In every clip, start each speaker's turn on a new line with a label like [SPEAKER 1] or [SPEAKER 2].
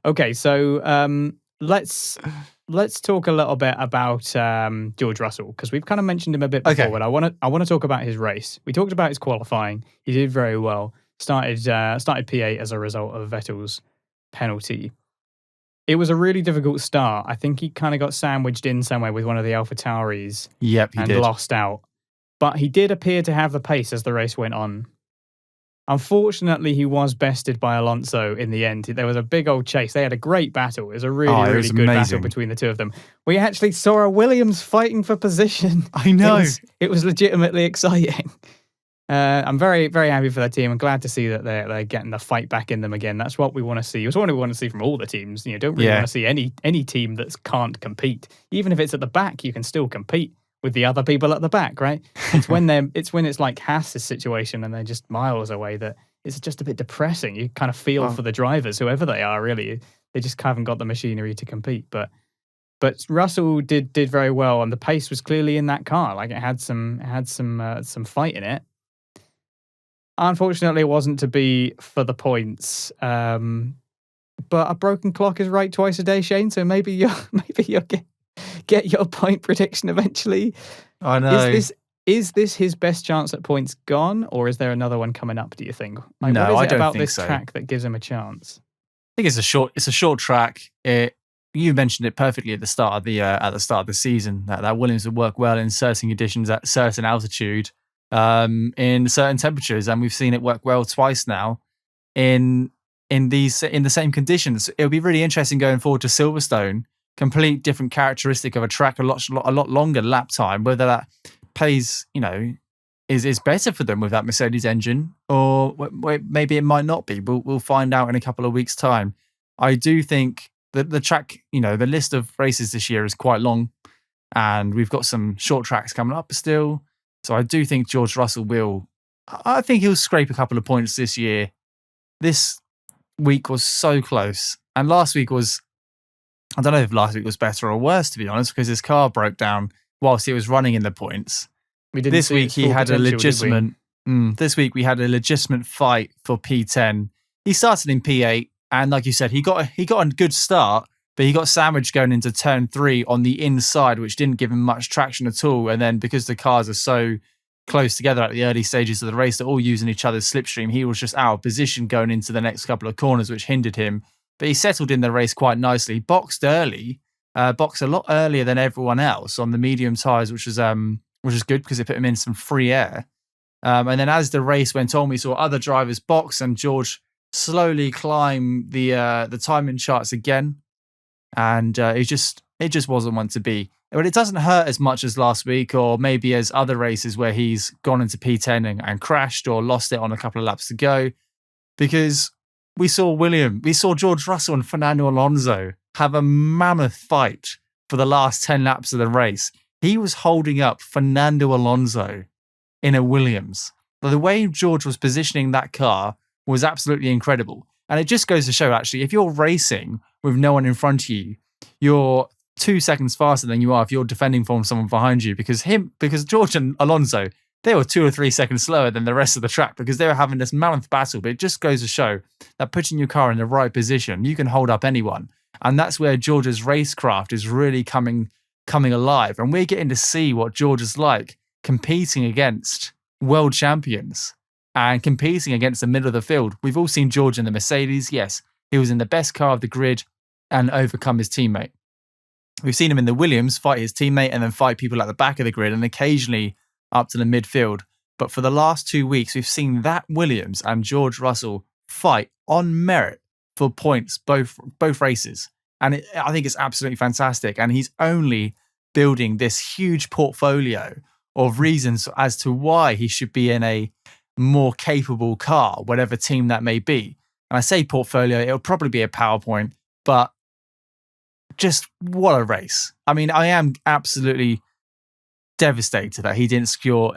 [SPEAKER 1] Okay, so let's talk a little bit about George Russell, because we've kind of mentioned him a bit before,
[SPEAKER 2] Okay.
[SPEAKER 1] but I want to talk about his race. We talked about his qualifying. He did very well. Started P8 as a result of Vettel's penalty. It was a really difficult start. I think he kind of got sandwiched in somewhere with one of the AlphaTauris
[SPEAKER 2] Yep, he
[SPEAKER 1] and
[SPEAKER 2] did.
[SPEAKER 1] lost out. But he did appear to have the pace as the race went on. Unfortunately, he was bested by Alonso in the end. There was a big old chase. They had a great battle. It was a really good battle between the two of them. We actually saw a Williams fighting for position.
[SPEAKER 2] I know.
[SPEAKER 1] It was legitimately exciting. I'm very, very happy for that team. I'm glad to see that they're getting the fight back in them again. That's what we want to see. It's what we want to see from all the teams. Don't really want to see any team that can't compete. Even if it's at the back, you can still compete with the other people at the back, right? It's when it's like Haas's situation and they're just miles away that it's just a bit depressing. You kind of feel for the drivers, whoever they are, really. They just haven't got the machinery to compete. But Russell did very well, and the pace was clearly in that car. Like it had some fight in it. Unfortunately, it wasn't to be for the points. But a broken clock is right twice a day, Shane. So maybe you'll get your point prediction eventually.
[SPEAKER 2] I know.
[SPEAKER 1] Is this his best chance at points gone, or is there another one coming up, do you think?
[SPEAKER 2] No,
[SPEAKER 1] what is
[SPEAKER 2] I
[SPEAKER 1] it
[SPEAKER 2] don't
[SPEAKER 1] about
[SPEAKER 2] think
[SPEAKER 1] this
[SPEAKER 2] so.
[SPEAKER 1] track that gives him a chance?
[SPEAKER 2] I think it's a short track. You mentioned it perfectly at the start of the season that Williams would work well in certain conditions at certain altitude, in certain temperatures, and we've seen it work well twice now in the same conditions. It'll be really interesting going forward to Silverstone. Complete different characteristic of a track, a lot longer lap time. Whether that plays, is better for them with that Mercedes engine, or maybe it might not be. We'll find out in a couple of weeks' time. I do think that the track, the list of races this year is quite long, and we've got some short tracks coming up still. So I do think George Russell I think he'll scrape a couple of points this year. This week was so close, and last week was, I don't know if last week was better or worse, to be honest, because his car broke down whilst he was running in the points. This week he had a legitimate. This week we had a legitimate fight for P10. He started in P8, and like you said, he got a good start, but he got sandwiched going into turn 3 on the inside, which didn't give him much traction at all. And then because the cars are so close together at the early stages of the race, they're all using each other's slipstream, he was just out of position going into the next couple of corners, which hindered him. But he settled in the race quite nicely, boxed early, boxed a lot earlier than everyone else on the medium tyres, which was good because it put him in some free air. And then as the race went on, we saw other drivers box, and George slowly climb the timing charts again. And it just wasn't one to be. But it doesn't hurt as much as last week, or maybe as other races where he's gone into P10 and crashed or lost it on a couple of laps to go, because we saw George Russell and Fernando Alonso have a mammoth fight for the last 10 laps of the race. He was holding up Fernando Alonso in a Williams. The way George was positioning that car was absolutely incredible. And it just goes to show, actually, if you're racing with no one in front of you, you're 2 seconds faster than you are if you're defending from someone behind you, because George and Alonso, they were 2 or 3 seconds slower than the rest of the track because they were having this mammoth battle. But it just goes to show that putting your car in the right position, you can hold up anyone. And that's where George's racecraft is really coming alive. And we're getting to see what George is like competing against world champions and competing against the middle of the field. We've all seen George in the Mercedes. Yes, he was in the best car of the grid and overcome his teammate. We've seen him in the Williams fight his teammate and then fight people at the back of the grid and occasionally up to the midfield. But for the last 2 weeks, we've seen that Williams and George Russell fight on merit for points, both races. And I think it's absolutely fantastic. And he's only building this huge portfolio of reasons as to why he should be in a more capable car, whatever team that may be. And I say portfolio, it'll probably be a PowerPoint, but just what a race. I mean, I am absolutely devastated that he didn't secure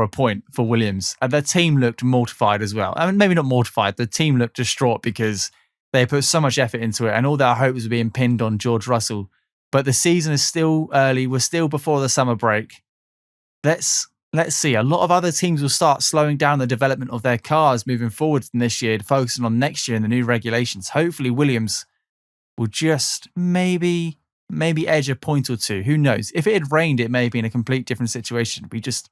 [SPEAKER 2] a point for Williams. And the team looked mortified as well. I mean, maybe not mortified. The team looked distraught because they put so much effort into it and all their hopes were being pinned on George Russell. But the season is still early. We're still before the summer break. Let's see. A lot of other teams will start slowing down the development of their cars moving forward from this year, focusing on next year and the new regulations. Hopefully Williams will just maybe edge a point or two. Who knows? If it had rained, it may be in a complete different situation. We just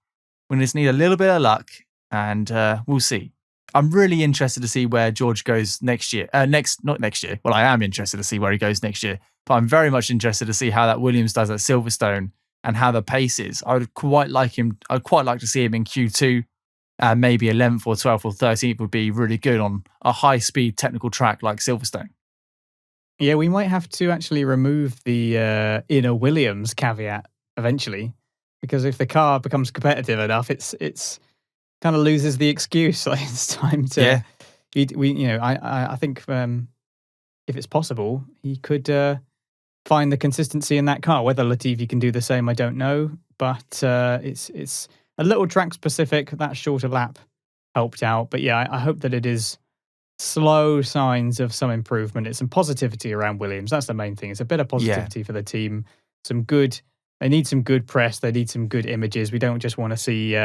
[SPEAKER 2] need a little bit of luck, and we'll see. I'm really interested to see where George goes next year. Not next year. Well, I am interested to see where he goes next year, but I'm very much interested to see how that Williams does at Silverstone and how the pace is. I'd quite like to see him in Q2. Maybe 11th or 12th or 13th would be really good on a high-speed technical track like Silverstone.
[SPEAKER 1] Yeah, we might have to actually remove the inner Williams caveat eventually, because if the car becomes competitive enough, it's kind of loses the excuse. Like, it's time to. Yeah. I think if it's possible, he could find the consistency in that car. Whether Latifi can do the same, I don't know, but it's a little track specific. That shorter lap helped out, but yeah, I hope that it is slow signs of some improvement. It's some positivity around Williams. That's the main thing. It's a bit of positivity for the team. They need some good press. They need some good images. We don't just want to see,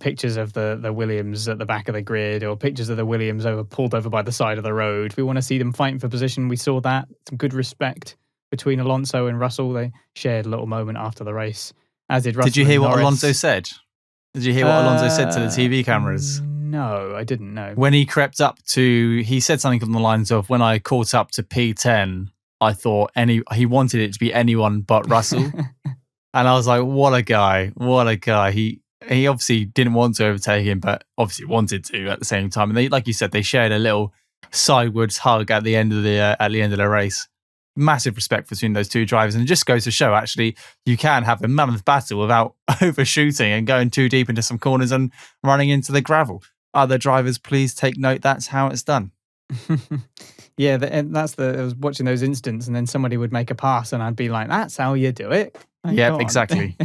[SPEAKER 1] pictures of the Williams at the back of the grid or pictures of the Williams pulled over by the side of the road. We want to see them fighting for position. We saw that. Some good respect between Alonso and Russell. They shared a little moment after the race, as did Russell.
[SPEAKER 2] Did you hear
[SPEAKER 1] and
[SPEAKER 2] what
[SPEAKER 1] Norris.
[SPEAKER 2] Alonso said? Did you hear what Alonso said to the TV cameras?
[SPEAKER 1] No, I didn't know.
[SPEAKER 2] When he crept up he said something along the lines of, when I caught up to P10, I thought he wanted it to be anyone but Russell. And I was like, what a guy. He obviously didn't want to overtake him, but obviously wanted to at the same time. And they, like you said, they shared a little sideways hug at the end of the race. Massive respect between those two drivers, and it just goes to show, actually, you can have a mammoth battle without overshooting and going too deep into some corners and running into the gravel. Other drivers, please take note. That's how it's done.
[SPEAKER 1] Yeah, I was watching those incidents, and then somebody would make a pass, and I'd be like, "That's how you do it."
[SPEAKER 2] Yep, exactly.